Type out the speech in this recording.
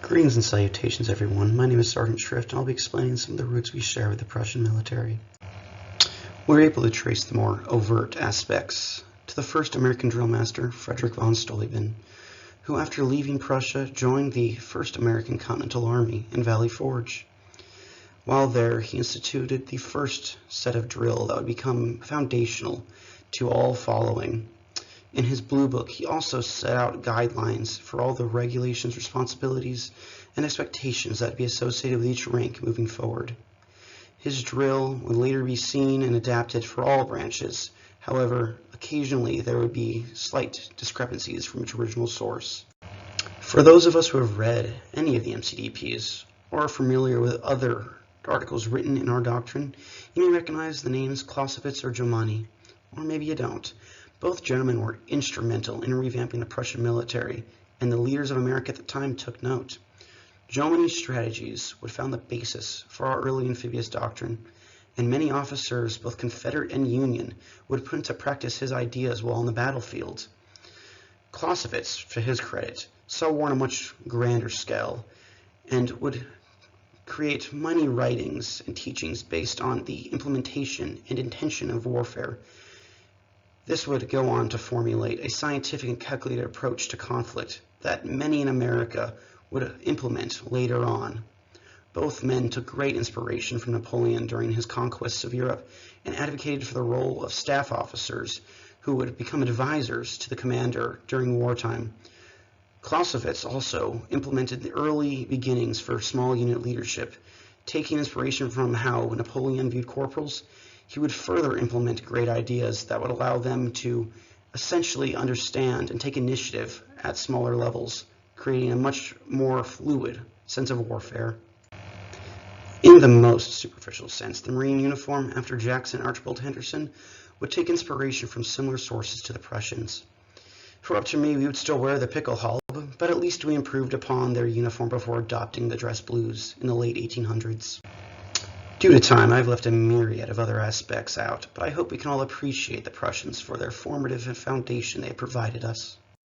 Greetings and salutations, everyone. My name is Sergeant Shrift, and I'll be explaining some of the roots we share with the Prussian military. We're able to trace the more overt aspects to the first American drill master, Frederick von Steuben, who, after leaving Prussia, joined the 1st American Continental Army in Valley Forge. While there, he instituted the first set of drill that would become foundational to all following. In his Blue Book, he also set out guidelines for all the regulations, responsibilities, and expectations that would be associated with each rank moving forward. His drill would later be seen and adapted for all branches. However, occasionally there would be slight discrepancies from its original source. For those of us who have read any of the MCDPs or are familiar with other articles written in our doctrine, you may recognize the names Clausewitz or Jomani, or maybe you don't. Both gentlemen were instrumental in revamping the Prussian military, and the leaders of America at the time took note. Jomani's strategies would found the basis for our early amphibious doctrine, and many officers, both Confederate and Union, would put into practice his ideas while on the battlefield. Clausewitz, to his credit, saw war on a much grander scale, and would create many writings and teachings based on the implementation and intention of warfare. This would go on to formulate a scientific and calculated approach to conflict that many in America would implement later on. Both men took great inspiration from Napoleon during his conquests of Europe and advocated for the role of staff officers who would become advisors to the commander during wartime. Clausewitz also implemented the early beginnings for small unit leadership. Taking inspiration from how Napoleon viewed corporals, he would further implement great ideas that would allow them to essentially understand and take initiative at smaller levels, creating a much more fluid sense of warfare. In the most superficial sense, the Marine uniform after Jackson and Archibald Henderson would take inspiration from similar sources to the Prussians. If it were up to me, we would still wear the pickelhaube, but at least we improved upon their uniform before adopting the dress blues in the late 1800s. Due to time, I've left a myriad of other aspects out, but I hope we can all appreciate the Prussians for their formative foundation they have provided us.